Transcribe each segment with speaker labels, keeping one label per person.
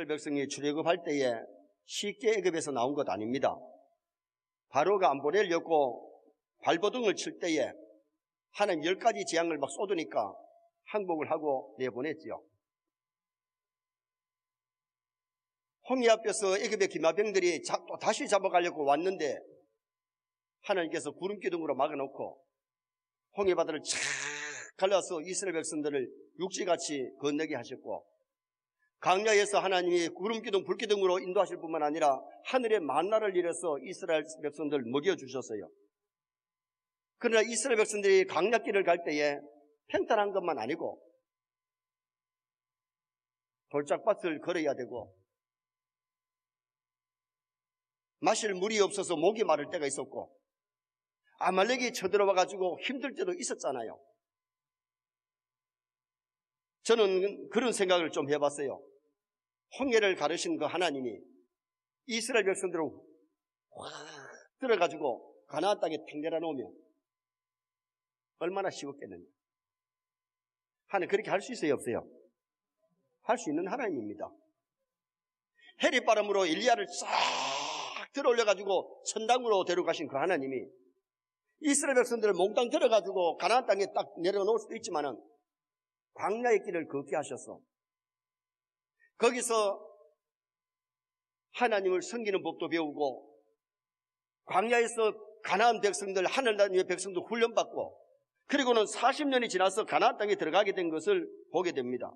Speaker 1: 이스라엘 백성이 출애굽할 때에 쉽게 애굽에서 나온 것 아닙니다. 바로가 안 보내려고 발버둥을 칠 때에 하나님 10가지 재앙을 막 쏟으니까 항복을 하고 내보냈지요. 홍해 앞에서 애굽의 기마병들이 또 다시 잡아가려고 왔는데 하나님께서 구름 기둥으로 막아놓고 홍해 바다를 쫙 갈라서 이스라엘 백성들을 육지같이 건너게 하셨고, 광야에서 하나님이 구름 기둥, 불 기둥으로 인도하실 뿐만 아니라 하늘에 만나를 내려서 이스라엘 백성들을 먹여주셨어요. 그러나 이스라엘 백성들이 광야길을 갈 때에 평탄한 것만 아니고 돌짝밭을 걸어야 되고 마실 물이 없어서 목이 마를 때가 있었고 아말렉이 쳐들어와가지고 힘들 때도 있었잖아요. 저는 그런 생각을 좀 해봤어요. 홍해를 가르신 그 하나님이 이스라엘 백성들을 확 들어가지고 가나안 땅에 탁 내려놓으면 얼마나 쉬웠겠느냐. 하나님 그렇게 할 수 있어요, 없어요? 할 수 있는 하나님입니다. 해리바람으로 엘리야를 싹 들어올려가지고 천당으로 데려가신 그 하나님이 이스라엘 백성들을 몽땅 들어가지고 가나안 땅에 딱 내려놓을 수도 있지만은 광야의 길을 걷게 하셔서 거기서 하나님을 섬기는 법도 배우고 광야에서 가나안 백성들, 하늘나라의 백성도 훈련받고 그리고는 40년이 지나서 가나안 땅에 들어가게 된 것을 보게 됩니다.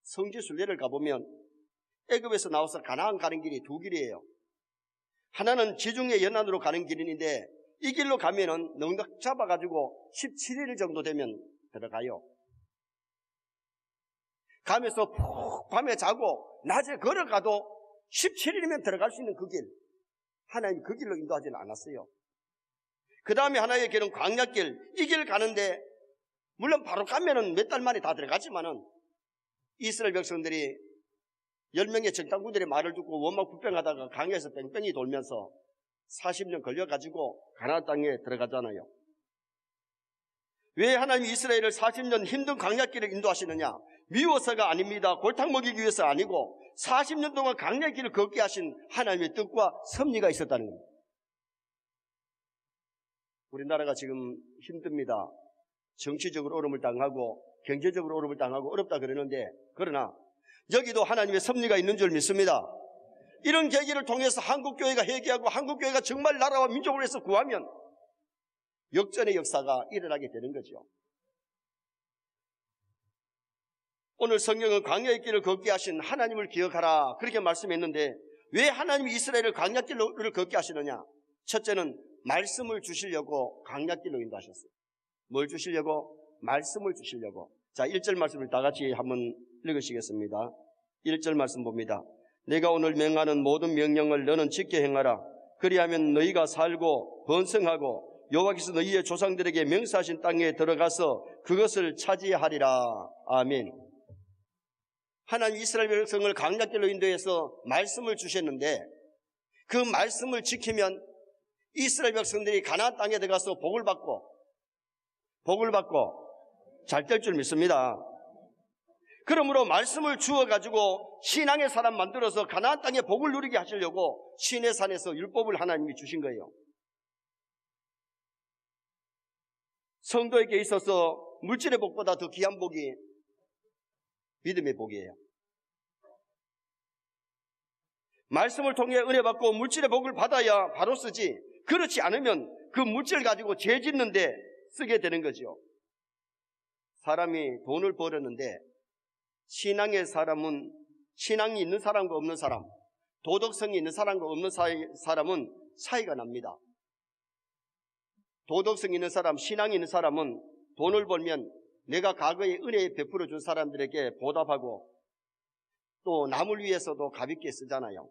Speaker 1: 성지순례를 가보면 애굽에서 나와서 가나안 가는 길이 두 길이에요. 하나는 지중해 연안으로 가는 길인데 이 길로 가면은 넉넉 잡아가지고 17일 정도 되면 들어가요. 가면서 푹 밤에 자고 낮에 걸어가도 17일이면 들어갈 수 있는 그 길, 하나님 그 길로 인도하지는 않았어요. 그 다음에 하나의 길은 광야길, 이 길 가는데 물론 바로 가면은 몇 달 만에 다 들어가지만은 이스라엘 백성들이 10명의 정탐꾼들의 말을 듣고 원망 불평하다가 강야에서 뺑뺑이 돌면서 40년 걸려가지고 가나안 땅에 들어가잖아요. 왜 하나님이 이스라엘을 40년 힘든 광야길을 인도하시느냐? 미워서가 아닙니다. 골탕 먹이기 위해서 아니고 40년 동안 광야길을 걷게 하신 하나님의 뜻과 섭리가 있었다는 겁니다. 우리나라가 지금 힘듭니다. 정치적으로 어려움을 당하고 경제적으로 어려움을 당하고 어렵다 그러는데, 그러나 여기도 하나님의 섭리가 있는 줄 믿습니다. 이런 계기를 통해서 한국교회가 회개하고 한국교회가 정말 나라와 민족을 위해서 구하면 역전의 역사가 일어나게 되는 거죠. 오늘 성경은 광야의 길을 걷게 하신 하나님을 기억하라 그렇게 말씀했는데, 왜 하나님이 이스라엘을 광야길을 걷게 하시느냐? 첫째는 말씀을 주시려고 광야길로 인도하셨어요. 뭘 주시려고? 말씀을 주시려고. 자, 1절 말씀을 다 같이 한번 읽으시겠습니다. 1절 말씀 봅니다. 내가 오늘 명하는 모든 명령을 너는 지켜 행하라. 그리하면 너희가 살고 번성하고 여호와께서 너희의 조상들에게 명세하신 땅에 들어가서 그것을 차지하리라. 아멘. 하나님 이스라엘 백성을 광야길로 인도해서 말씀을 주셨는데 그 말씀을 지키면 이스라엘 백성들이 가나안 땅에 들어가서 복을 받고 잘 될 줄 믿습니다. 그러므로 말씀을 주어가지고 신앙의 사람 만들어서 가나안 땅에 복을 누리게 하시려고 시내산에서 율법을 하나님이 주신 거예요. 성도에게 있어서 물질의 복보다 더 귀한 복이 믿음의 복이에요. 말씀을 통해 은혜 받고 물질의 복을 받아야 바로 쓰지, 그렇지 않으면 그 물질 가지고 죄 짓는데 쓰게 되는 거죠. 사람이 돈을 벌었는데 신앙의 사람은, 신앙이 있는 사람과 없는 사람, 도덕성이 있는 사람과 없는 사람은 차이가 납니다. 도덕성 있는 사람, 신앙이 있는 사람은 돈을 벌면 내가 과거에 은혜 베풀어 준 사람들에게 보답하고 또 남을 위해서도 가볍게 쓰잖아요.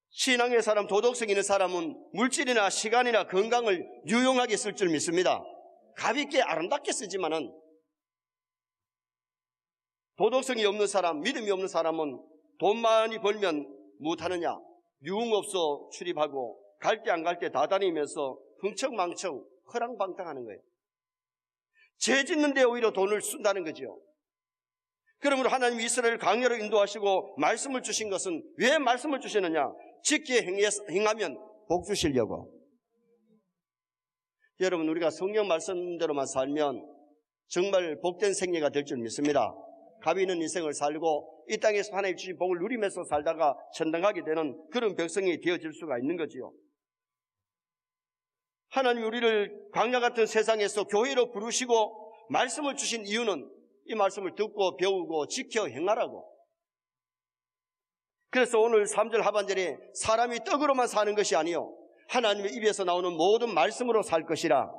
Speaker 1: 신앙의 사람, 도덕성 있는 사람은 물질이나 시간이나 건강을 유용하게 쓸 줄 믿습니다. 가볍게 아름답게 쓰지만은 도덕성이 없는 사람, 믿음이 없는 사람은 돈 많이 벌면 무엇하느냐? 유흥업소 출입하고 갈 때 안 갈 때 다 다니면서 흥청망청 허랑방탕하는 거예요. 죄 짓는 데 오히려 돈을 쓴다는 거죠. 그러므로 하나님이 이스라엘을 광야로 인도하시고 말씀을 주신 것은 왜 말씀을 주시느냐? 지키에 행하면 복 주시려고. 여러분, 우리가 성경 말씀대로만 살면 정말 복된 생애가 될 줄 믿습니다. 값 있는 인생을 살고 이 땅에서 하나님 주신 복을 누리면서 살다가 천당하게 되는 그런 백성이 되어질 수가 있는 거지요. 하나님 우리를 광야 같은 세상에서 교회로 부르시고 말씀을 주신 이유는 이 말씀을 듣고 배우고 지켜 행하라고. 그래서 오늘 3절 하반절에 사람이 떡으로만 사는 것이 아니요 하나님의 입에서 나오는 모든 말씀으로 살 것이라.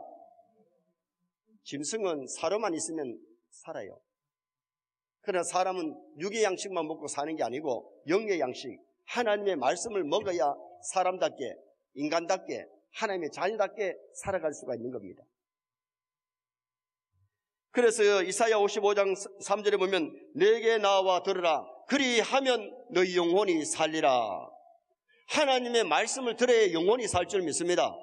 Speaker 1: 짐승은 사료만 있으면 살아요. 그러나 사람은 육의 양식만 먹고 사는 게 아니고 영의 양식, 하나님의 말씀을 먹어야 사람답게, 인간답게, 하나님의 자녀답게 살아갈 수가 있는 겁니다. 그래서 이사야 55장 3절에 보면 내게 나와 들으라 그리하면 너희 영혼이 살리라. 하나님의 말씀을 들어야 영혼이 살 줄 믿습니다.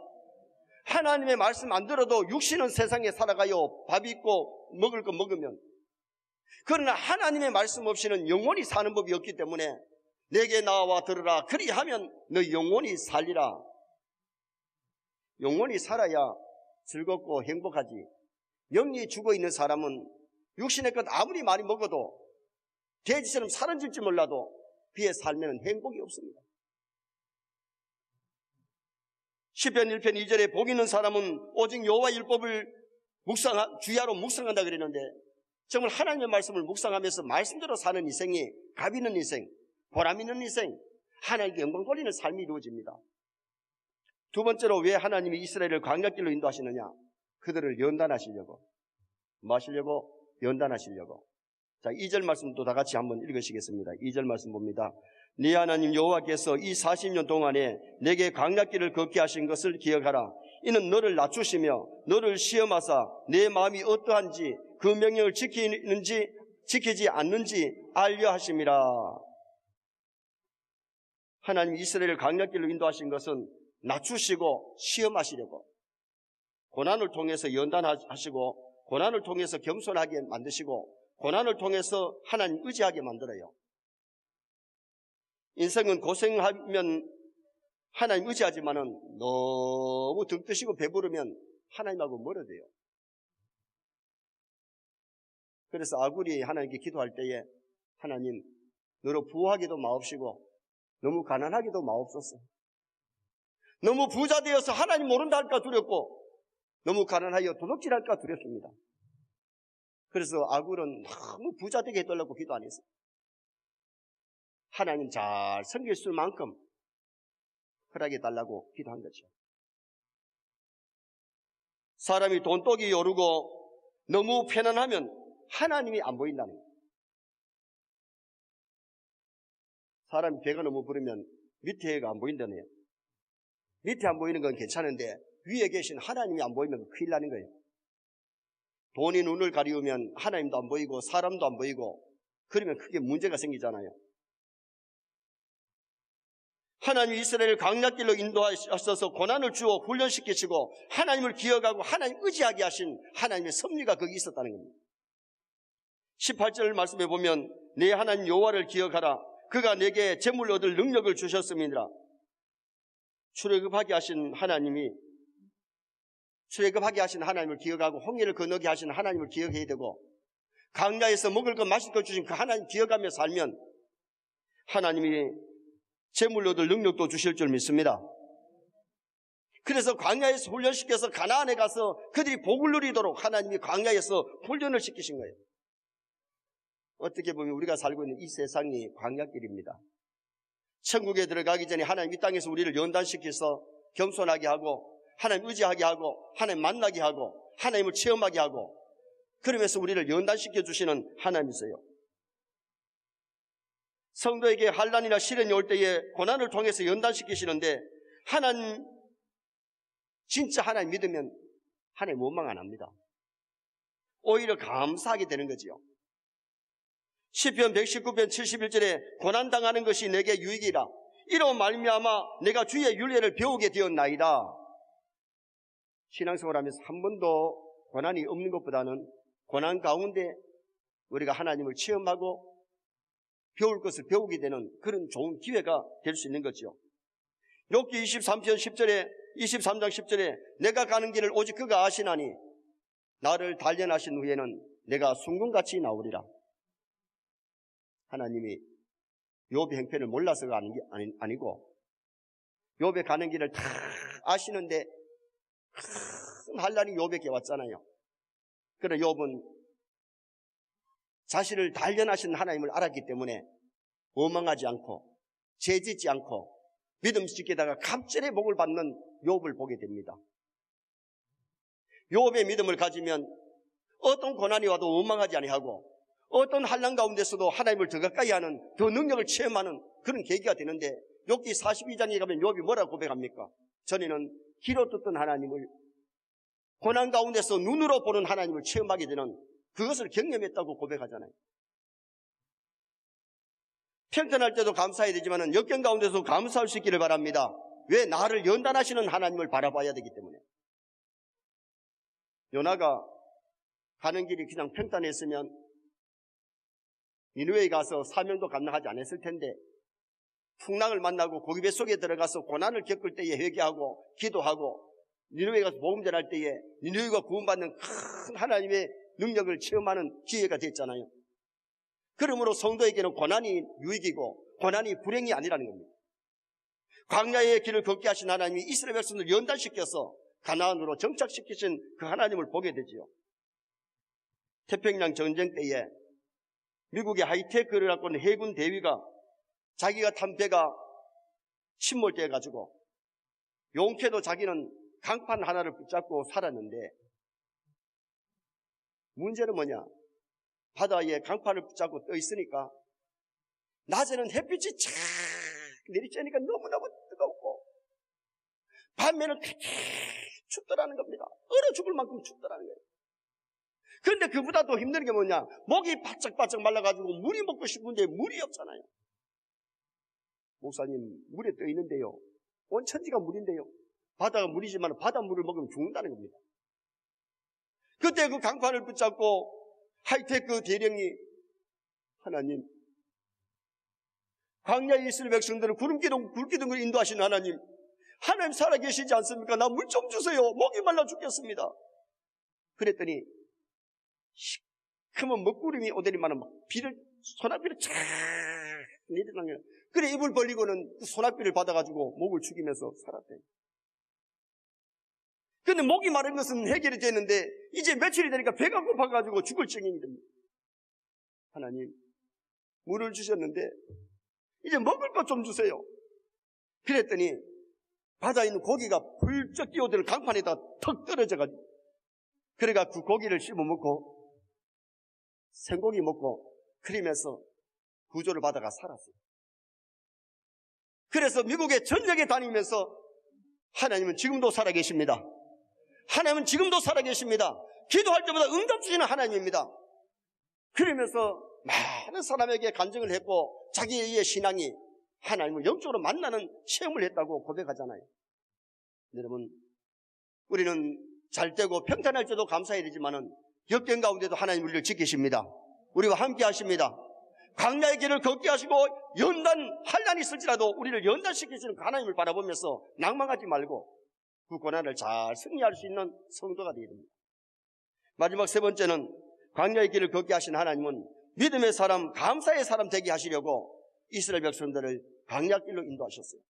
Speaker 1: 하나님의 말씀 안 들어도 육신은 세상에 살아가요. 밥 있고 먹을 거 먹으면. 그러나 하나님의 말씀 없이는 영혼이 사는 법이 없기 때문에 내게 나와 들으라 그리하면 너희 영혼이 살리라. 영혼이 살아야 즐겁고 행복하지. 영이 죽어있는 사람은 육신의 것 아무리 많이 먹어도 돼지처럼 사라질지 몰라도 그의 삶에는 행복이 없습니다. 시편 1편 2절에 복 있는 사람은 오직 여호와 율법을 주야로 묵상한다 그랬는데 정말 하나님의 말씀을 묵상하면서 말씀대로 사는 인생이 값 있는 인생, 보람 있는 인생, 하나님께 영광 돌리는 삶이 이루어집니다. 두 번째로 왜 하나님이 이스라엘을 광야길로 인도하시느냐? 그들을 연단하시려고. 뭐 하시려고? 연단하시려고. 자, 2절 말씀도 다 같이 한번 읽으시겠습니다. 2절 말씀 봅니다. 네 하나님 여호와께서 이 40년 동안에 내게 광야길을 걷게 하신 것을 기억하라. 이는 너를 낮추시며 너를 시험하사 내 마음이 어떠한지 그 명령을 지키지 않는지 알려 하심이라. 하나님 이스라엘을 광야길로 인도하신 것은 낮추시고 시험하시려고, 고난을 통해서 연단하시고 고난을 통해서 겸손하게 만드시고 고난을 통해서 하나님 의지하게 만들어요. 인생은 고생하면 하나님 의지하지만은 너무 등 뜨시고 배부르면 하나님하고 멀어져요. 그래서 아굴이 하나님께 기도할 때에 하나님 너로 부하기도 마옵시고 너무 가난하기도 마옵소서. 너무 부자 되어서 하나님 모른다 할까 두렵고 너무 가난하여 도둑질할까 두렵습니다. 그래서 아굴은 너무 부자 되게 해달라고 기도 안 했어요. 하나님 잘 섬길 수 만큼 허락해 달라고 기도한 거죠. 사람이 돈독이 오르고 너무 편안하면 하나님이 안 보인다는 거예요. 사람이 배가 너무 부르면 밑에가 안 보인다는 거예요. 밑에 안 보이는 건 괜찮은데 위에 계신 하나님이 안 보이면 큰일 나는 거예요. 돈이 눈을 가리우면 하나님도 안 보이고 사람도 안 보이고 그러면 크게 문제가 생기잖아요. 하나님 이스라엘을 광야길로 인도하셔서 고난을 주어 훈련시키시고 하나님을 기억하고 하나님 의지하게 하신 하나님의 섭리가 거기 있었다는 겁니다. 18절 말씀에 보면 내 하나님 여호와를 기억하라. 그가 내게 재물 얻을 능력을 주셨음이니라. 출애굽하게 하신 하나님을 기억하고 홍해를 건너게 하신 하나님을 기억해야 되고 광야에서 먹을 것 마실 것 주신 그 하나님 기억하며 살면 하나님이 재물 얻을 능력도 주실 줄 믿습니다. 그래서 광야에서 훈련시켜서 가나안에 가서 그들이 복을 누리도록 하나님이 광야에서 훈련을 시키신 거예요. 어떻게 보면 우리가 살고 있는 이 세상이 광야길입니다. 천국에 들어가기 전에 하나님 이 땅에서 우리를 연단시켜서 겸손하게 하고 하나님 의지하게 하고 하나님 만나게 하고 하나님을 체험하게 하고 그러면서 우리를 연단시켜 주시는 하나님이세요. 성도에게 환난이나 시련이 올 때에 고난을 통해서 연단시키시는데 하나님 진짜 하나님 믿으면 하나님 원망 안 합니다. 오히려 감사하게 되는 거지요. 시편 119편 71절에 고난당하는 것이 내게 유익이라. 이로 말미암아 내가 주의 윤례를 배우게 되었나이다. 신앙생활하면서 한 번도 고난이 없는 것보다는 고난 가운데 우리가 하나님을 체험하고 배울 것을 배우게 되는 그런 좋은 기회가 될 수 있는 거죠. 욥기 23장 10절에 내가 가는 길을 오직 그가 아시나니 나를 단련하신 후에는 내가 순금같이 나오리라. 하나님이 욥의 형편을 몰라서가 아니고 욥의 가는 길을 다 아시는데 큰 환난이 욥에게 왔잖아요. 그러나 욥은 자신을 단련하신 하나님을 알았기 때문에 원망하지 않고 죄짓지 않고 믿음직에다가 갑절의 복을 받는 욥을 보게 됩니다. 욥의 믿음을 가지면 어떤 고난이 와도 원망하지 아니하고 어떤 환난 가운데서도 하나님을 더 가까이 하는 그 능력을 체험하는 그런 계기가 되는데, 욥기 42장에 가면 욥이 뭐라고 고백합니까? 전에는 귀로 듣던 하나님을 고난 가운데서 눈으로 보는 하나님을 체험하게 되는 그것을 경험했다고 고백하잖아요. 평탄할 때도 감사해야 되지만 역경 가운데서 감사할 수 있기를 바랍니다. 왜? 나를 연단하시는 하나님을 바라봐야 되기 때문에. 요나가 가는 길이 그냥 평탄했으면 니느웨에 가서 사명도 감당하지 않았을 텐데, 풍랑을 만나고 고기 뱃속에 들어가서 고난을 겪을 때에 회개하고 기도하고 니느웨에 가서 복음 전할 때에 니느웨가 구원받는 큰 하나님의 능력을 체험하는 기회가 됐잖아요. 그러므로 성도에게는 고난이 유익이고 고난이 불행이 아니라는 겁니다. 광야의 길을 걷게 하신 하나님이 이스라엘 백성을 연단시켜서 가나안으로 정착시키신 그 하나님을 보게 되지요. 태평양 전쟁 때에 미국의 하이테크를 갖고 있는 해군 대위가 자기가 탄 배가 침몰돼가지고 용케도 자기는 강판 하나를 붙잡고 살았는데, 문제는 뭐냐? 바다에 강판을 붙잡고 떠 있으니까 낮에는 햇빛이 쫙 내리쬐니까 너무너무 뜨겁고 밤에는 춥더라는 겁니다. 얼어 죽을 만큼 춥더라는 거예요. 그런데 그보다 더 힘든 게 뭐냐? 목이 바짝바짝 말라가지고 물이 먹고 싶은데 물이 없잖아요. 목사님, 물에 떠 있는데요, 온 천지가 물인데요, 바다가 물이지만 바닷물을 먹으면 죽는다는 겁니다. 그때 그 강판을 붙잡고 하이테크 대령이, 하나님, 광야에 있을 백성들을 굵기둥을 인도하시는 하나님, 하나님 살아계시지 않습니까? 나 물 좀 주세요. 목이 말라 죽겠습니다. 그랬더니 시커먼 먹구름이 오더니만 소낙비를 쫙 내리는 거예요. 그래 입을 벌리고는 그 소낙비를 받아가지고 목을 죽이면서 살았대요. 근데 목이 마른 것은 해결이 됐는데 이제 며칠이 되니까 배가 고파가지고 죽을 지경이 됩니다. 하나님, 물을 주셨는데 이제 먹을 것 좀 주세요. 그랬더니 바다에 있는 고기가 불쩍 뛰어드는 강판에다 턱 떨어져가지고, 그래가 그 고기를 씹어 먹고 생고기 먹고 그러면서 구조를 받아가 살았어요. 그래서 미국의 전역에 다니면서 하나님은 지금도 살아계십니다. 하나님은 지금도 살아계십니다. 기도할 때마다 응답 주시는 하나님입니다. 그러면서 많은 사람에게 간증을 했고 자기의 신앙이 하나님을 영적으로 만나는 체험을 했다고 고백하잖아요. 여러분, 우리는 잘 되고 평탄할 때도 감사해야 되지만은 역경 가운데도 하나님 우리를 지키십니다. 우리와 함께 하십니다. 광야의 길을 걷게 하시고 환난이 있을지라도 우리를 연단시키시는 하나님을 바라보면서 낭망하지 말고 그 고난을 잘 승리할 수 있는 성도가 되어야 됩니다. 마지막 세 번째는, 광야의 길을 걷게 하신 하나님은 믿음의 사람, 감사의 사람 되게 하시려고 이스라엘 백성들을 광야길로 인도하셨어요.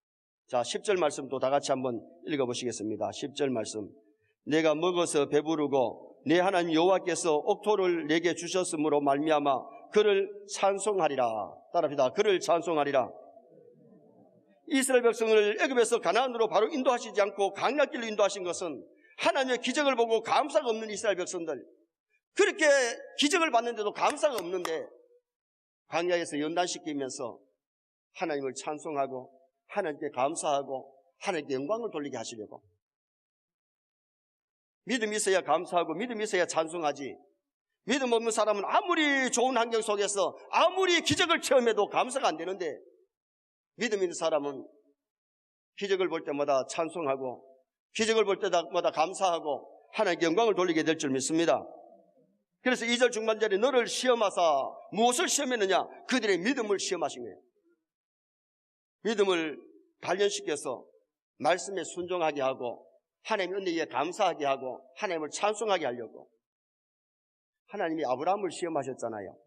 Speaker 1: 자, 10절 말씀도 다 같이 한번 읽어보시겠습니다. 10절 말씀. 내가 먹어서 배부르고 내 하나님 여호와께서 옥토를 내게 주셨으므로 말미암아 그를 찬송하리라. 따라합니다. 그를 찬송하리라. 이스라엘 백성을 애굽에서 가나안으로 바로 인도하시지 않고 광야길로 인도하신 것은 하나님의 기적을 보고 감사가 없는 이스라엘 백성들, 그렇게 기적을 받는데도 감사가 없는데 광야에서 연단시키면서 하나님을 찬송하고 하나님께 감사하고 하나님께 영광을 돌리게 하시려고. 믿음이 있어야 감사하고 믿음이 있어야 찬송하지, 믿음 없는 사람은 아무리 좋은 환경 속에서 아무리 기적을 체험해도 감사가 안 되는데, 믿음 있는 사람은 기적을 볼 때마다 찬송하고 기적을 볼 때마다 감사하고 하나님께 영광을 돌리게 될 줄 믿습니다. 그래서 2절 중반절에 너를 시험하사 무엇을 시험했느냐? 그들의 믿음을 시험하신 거예요. 믿음을 단련시켜서 말씀에 순종하게 하고 하나님의 은혜에 감사하게 하고 하나님을 찬송하게 하려고. 하나님이 아브라함을 시험하셨잖아요.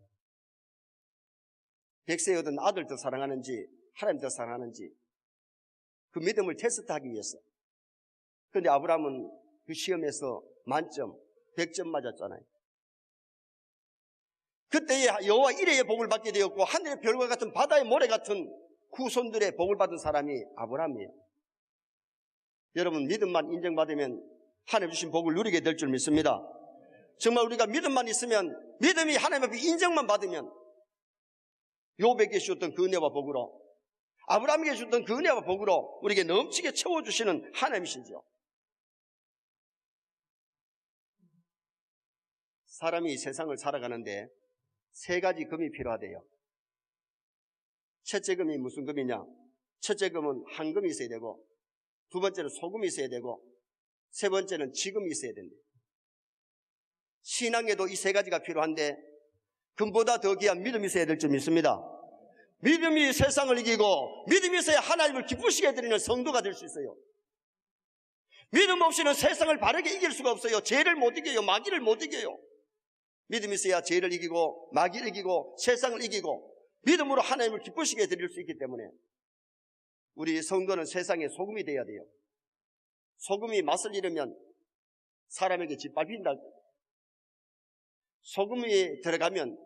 Speaker 1: 100세에 얻은 아들 더 사랑하는지 하나님 더 사랑하는지 그 믿음을 테스트하기 위해서. 그런데 아브라함은 그 시험에서 만점 100점 맞았잖아요. 그때에 여호와 이레의 복을 받게 되었고 하늘의 별과 같은 바다의 모래 같은 후손들의 복을 받은 사람이 아브라함이에요. 여러분, 믿음만 인정받으면 하나님 주신 복을 누리게 될 줄 믿습니다. 정말 우리가 믿음만 있으면, 믿음이 하나님 앞에 인정만 받으면 욥에게 주셨던 그 은혜와 복으로, 아브라함에게 주셨던 그 은혜와 복으로 우리에게 넘치게 채워주시는 하나님이시죠. 사람이 세상을 살아가는데 세 가지 금이 필요하대요. 첫째 금이 무슨 금이냐? 첫째 금은 황금이 있어야 되고, 두 번째는 소금이 있어야 되고, 세 번째는 지금이 있어야 된대요. 신앙에도 이 세 가지가 필요한데 금보다 더 귀한 믿음이 있어야 될 줄 믿습니다. 믿음이 세상을 이기고 믿음이 있어야 하나님을 기쁘시게 해드리는 성도가 될 수 있어요. 믿음 없이는 세상을 바르게 이길 수가 없어요. 죄를 못 이겨요. 마귀를 못 이겨요. 믿음이 있어야 죄를 이기고 마귀를 이기고 세상을 이기고 믿음으로 하나님을 기쁘시게 해드릴 수 있기 때문에 우리 성도는 세상의 소금이 되어야 돼요. 소금이 맛을 잃으면 사람에게 짓밟힌다. 소금이 들어가면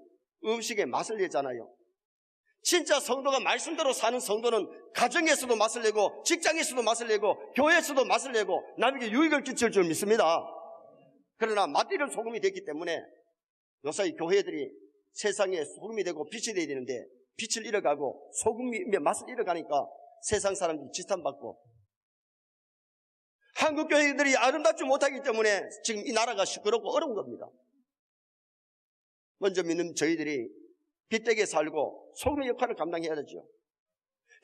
Speaker 1: 음식에 맛을 내잖아요. 진짜 성도가 말씀대로 사는 성도는 가정에서도 맛을 내고 직장에서도 맛을 내고 교회에서도 맛을 내고 남에게 유익을 끼칠 줄 믿습니다. 그러나 맛들은 소금이 됐기 때문에 요새 교회들이 세상에 소금이 되고 빛이 되어야 되는데 빛을 잃어가고 소금의 맛을 잃어가니까 세상 사람들이 지탄받고, 한국 교회들이 아름답지 못하기 때문에 지금 이 나라가 시끄럽고 어려운 겁니다. 먼저 믿는 저희들이 빛되게 살고 소금의 역할을 감당해야 되죠.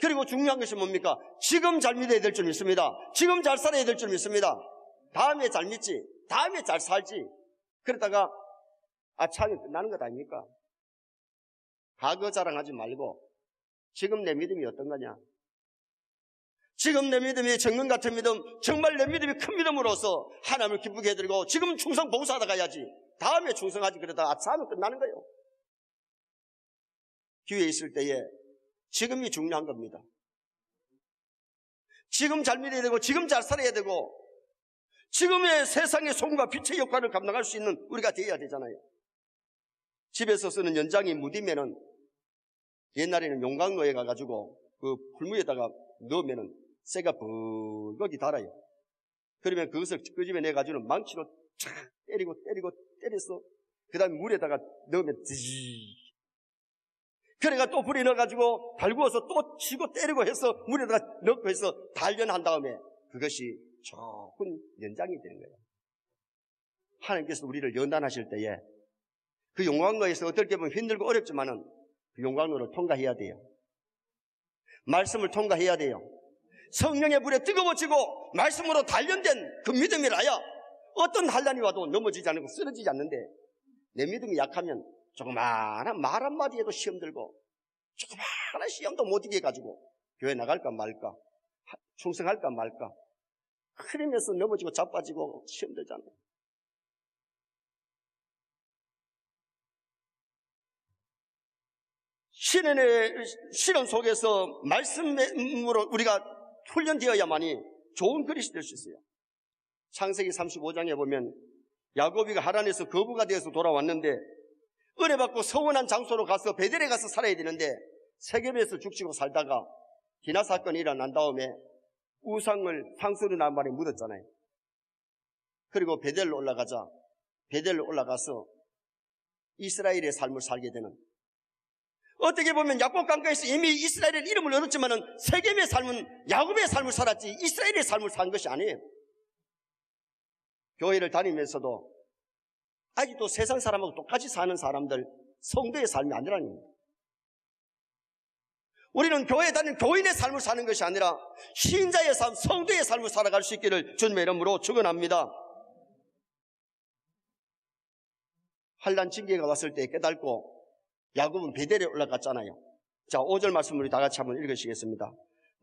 Speaker 1: 그리고 중요한 것이 뭡니까? 지금 잘 믿어야 될 줄 믿습니다. 지금 잘 살아야 될 줄 믿습니다. 다음에 잘 믿지, 다음에 잘 살지, 그러다가 아참이 끝나는 것 아닙니까? 과거 자랑하지 말고 지금 내 믿음이 어떤 거냐? 지금 내 믿음이 정금 같은 믿음, 정말 내 믿음이 큰 믿음으로서 하나님을 기쁘게 해드리고 지금 충성 봉사하다 가야지, 다음에 충성하지, 그러다가 아참이 끝나는 거예요. 기회에 있을 때에 지금이 중요한 겁니다. 지금 잘 믿어야 되고 지금 잘 살아야 되고 지금의 세상의 소금과 빛의 역할을 감당할 수 있는 우리가 되어야 되잖아요. 집에서 쓰는 연장이 무디면은 옛날에는 용광로에 가가지고 그 불무에다가 넣으면은 쇠가 붉게 달아요. 그러면 그것을 끄집어내가지고는 망치로 촥 때려서 그 다음에 물에다가 넣으면 드지. 그래가 또 불에 넣어가지고 달구어서 또 치고 때리고 해서 물에다가 넣고 해서 단련한 다음에 그것이 좋은 연장이 되는 거예요. 하나님께서 우리를 연단하실 때에 그 용광로에서 어떻게 보면 힘들고 어렵지만은 그 용광로를 통과해야 돼요. 말씀을 통과해야 돼요. 성령의 불에 뜨거워지고 말씀으로 단련된 그 믿음이라야 어떤 환난이 와도 넘어지지 않고 쓰러지지 않는데, 내 믿음이 약하면 조그마한 말 한마디에도 시험 들고 조그마한 시험도 못 이겨 가지고 교회 나갈까 말까, 충성할까 말까 그러면서 넘어지고 자빠지고 시험 들잖아요. 시련 속에서 말씀으로 우리가 훈련되어야만이 좋은 그릇이 될 수 있어요. 창세기 35장에 보면 야곱이가 하란에서 거부가 되어서 돌아왔는데 은혜받고 서원한 장소로 가서 베델에 가서 살아야 되는데 세겜에서 죽치고 살다가 디나 사건이 일어난 다음에 우상을 상수리 나무에 묻었잖아요. 그리고 베델로 올라가서 이스라엘의 삶을 살게 되는, 어떻게 보면 야곱 강가에서 이미 이스라엘의 이름을 얻었지만은 세겜의 삶은 야곱의 삶을 살았지 이스라엘의 삶을 산 것이 아니에요. 교회를 다니면서도 아직도 세상 사람하고 똑같이 사는 사람들, 성도의 삶이 아니라는 겁니다. 우리는 교회에 다니는 교인의 삶을 사는 것이 아니라 신자의 삶, 성도의 삶을 살아갈 수 있기를 주님의 이름으로 축원합니다. 환난 징계가 왔을 때 깨닫고 야곱은 베델에 올라갔잖아요. 자, 5절 말씀 우리 다 같이 한번 읽으시겠습니다.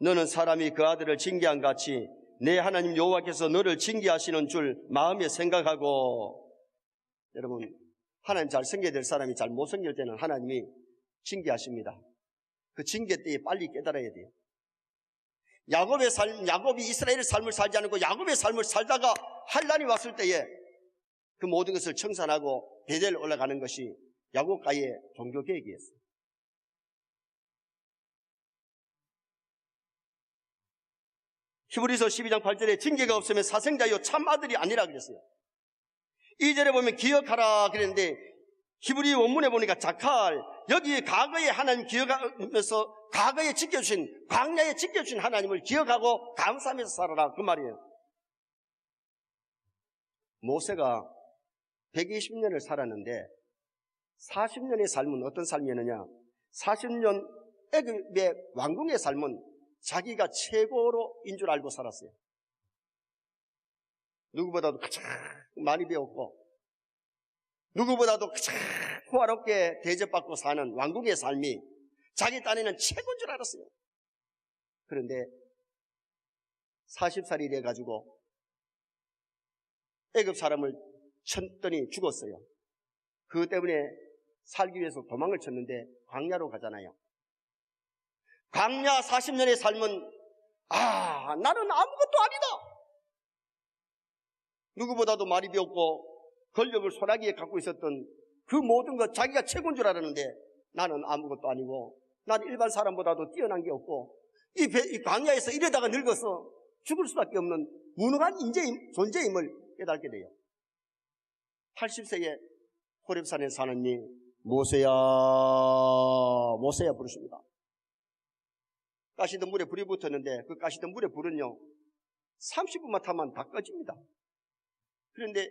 Speaker 1: 너는 사람이 그 아들을 징계한 같이 내 하나님 여호와께서 너를 징계하시는 줄 마음에 생각하고. 여러분, 하나님 잘 섬겨야 될 사람이 잘 못 섬길 때는 하나님이 징계하십니다. 그 징계 때에 빨리 깨달아야 돼요. 야곱이 이스라엘의 삶을 살지 않고 야곱의 삶을 살다가 환난이 왔을 때에 그 모든 것을 청산하고 베델 올라가는 것이 야곱과의 종교 계획이었어요. 히브리서 12장 8절에 징계가 없으면 사생자요 참 아들이 아니라 그랬어요. 2절에 보면 기억하라 그랬는데 히브리 원문에 보니까 자칼, 여기 과거에 하나님 기억하면서 과거에 지켜주신, 광야에 지켜주신 하나님을 기억하고 감사하면서 살아라 그 말이에요. 모세가 120년을 살았는데 40년의 삶은 어떤 삶이었느냐? 40년 애굽의 왕궁의 삶은 자기가 최고로인 줄 알고 살았어요. 누구보다도 가장 많이 배웠고 누구보다도 가장 호화롭게 대접받고 사는 왕궁의 삶이 자기 딴에는 최고인 줄 알았어요. 그런데 40살이 돼가지고 애굽 사람을 쳤더니 죽었어요. 그것 때문에 살기 위해서 도망을 쳤는데 광야로 가잖아요. 광야 40년의 삶은 나는 아무것도 아니다. 누구보다도 많이 배웠고 권력을 소나기에 갖고 있었던 그 모든 것 자기가 최고인 줄 알았는데 나는 아무것도 아니고 나는 일반 사람보다도 뛰어난 게 없고 이 광야에서 이러다가 늙어서 죽을 수밖에 없는 무능한 존재임을 깨닫게 돼요. 80세에 호렙산에 사는 이 모세야 모세야 부르십니다. 가시던 물에 불이 붙었는데 그 가시던 물에 불은요 30분만 타면 다 꺼집니다. 그런데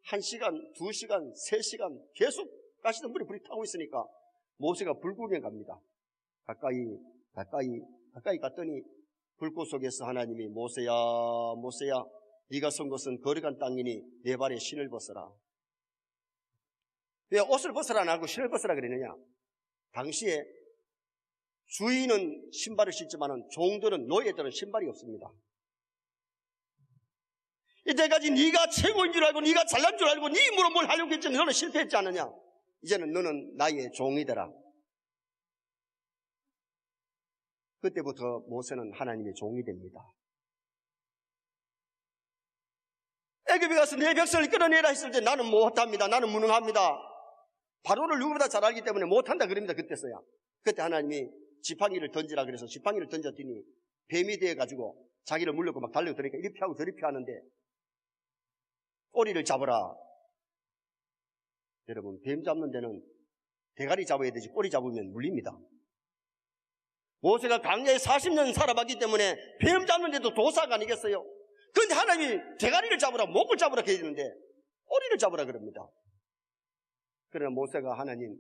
Speaker 1: 1시간, 2시간, 3시간 계속 가시던 물에 불이 타고 있으니까 모세가 불 구경 갑니다. 가까이 갔더니 불꽃 속에서 하나님이 모세야 네가 선 곳은 거룩한 땅이니 내 발에 신을 벗어라. 왜 옷을 벗어라 안 하고 신을 벗어라 그랬느냐? 당시에 주인은 신발을 신지만은 종들은 노예들은 신발이 없습니다. 이때까지 네가 최고인 줄 알고 네가 잘난 줄 알고 네 힘으로 뭘 하려고 했지 너는 실패했지 않느냐? 이제는 너는 나의 종이 되라. 그때부터 모세는 하나님의 종이 됩니다. 애굽에 가서 내 백성을 끌어내라 했을 때 나는 못합니다. 나는 무능합니다. 바로를 누구보다 잘 알기 때문에 못한다 그럽니다. 그때서야. 그때 하나님이 지팡이를 던지라 그래서 지팡이를 던졌더니 뱀이 되어가지고 자기를 물려고 막 달려들으니까 이리 피하고 저리 피하는데 꼬리를 잡아라. 여러분, 뱀 잡는 데는 대가리 잡아야 되지 꼬리 잡으면 물립니다. 모세가 광야에 40년 살아봤기 때문에 뱀 잡는 데도 도사가 아니겠어요? 그런데 하나님이 대가리를 잡으라 목을 잡으라 그러는데 꼬리를 잡으라 그럽니다. 그러나 모세가 하나님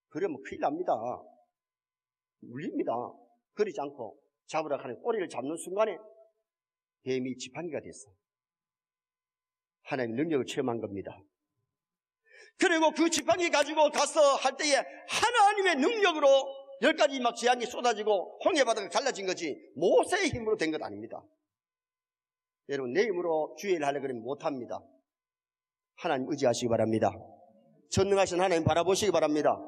Speaker 1: 그러면 큰일 납니다. 물립니다. 그러지 않고 잡으라 하는 꼬리를 잡는 순간에 뱀이 지팡이가 됐어. 하나님 능력을 체험한 겁니다. 그리고 그 지팡이 가지고 가서 할 때에 하나님의 능력으로 10가지 막 재앙이 쏟아지고 홍해바다가 갈라진 거지 모세의 힘으로 된 것 아닙니다. 여러분, 내 힘으로 주의를 하려고 그러면 못합니다. 하나님 의지하시기 바랍니다. 전능하신 하나님 바라보시기 바랍니다.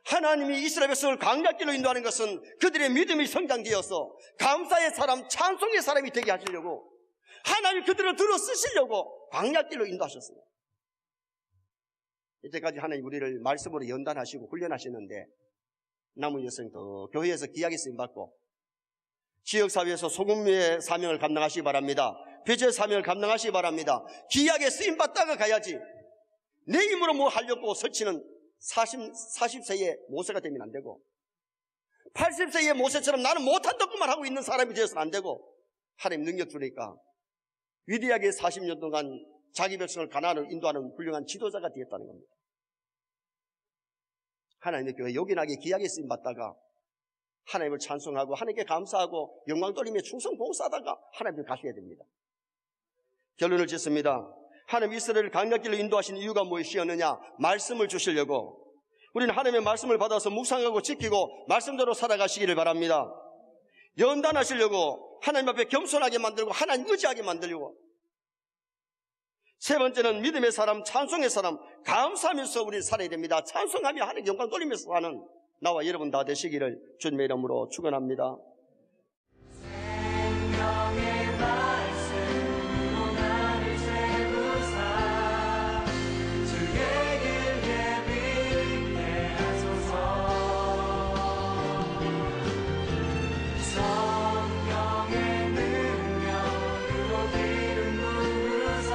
Speaker 1: 하나님이 이스라엘 백성을 광야길로 인도하는 것은 그들의 믿음이 성장되어서 감사의 사람, 찬송의 사람이 되게 하시려고 하나님이 그들을 들어 쓰시려고 광야길로 인도하셨어요. 이때까지 하나님 우리를 말씀으로 연단하시고 훈련하시는데 남은 여성도 교회에서 귀하게 쓰임받고 지역사회에서 소금의 사명을 감당하시기 바랍니다. 배제의 사명을 감당하시기 바랍니다. 귀하게 쓰임받다가 가야지 내 힘으로 뭐 하려고 설치는 40세의 모세가 되면 안 되고 80세의 모세처럼 나는 못한다고만 하고 있는 사람이 되어서는 안 되고 하나님 능력 주니까 위대하게 40년 동안 자기 백성을 가나안으로 인도하는 훌륭한 지도자가 되었다는 겁니다. 하나님의 교회 요긴하게 귀하게 쓰임받다가 하나님을 찬송하고 하나님께 감사하고 영광 돌리며 충성 봉사하다가 하나님께 가셔야 됩니다. 결론을 짓습니다. 하나님 이스라엘을 강약길로 인도하신 이유가 무엇이었느냐? 말씀을 주시려고. 우리는 하나님의 말씀을 받아서 묵상하고 지키고 말씀대로 살아가시기를 바랍니다. 연단하시려고 하나님 앞에 겸손하게 만들고 하나님 의지하게 만들려고. 세 번째는 믿음의 사람, 찬송의 사람, 감사하면서 우리는 살아야 됩니다. 찬송하며 하나님 영광 돌리면서 사는 나와 여러분 다 되시기를 주님의 이름으로 축원합니다. 생명의 말씀으로 나를 세우사 주의 길 예비케 하소서. 성령의 능력으로 기름 부으사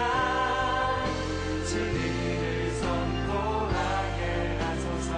Speaker 1: 진리를 선포하게 하소서.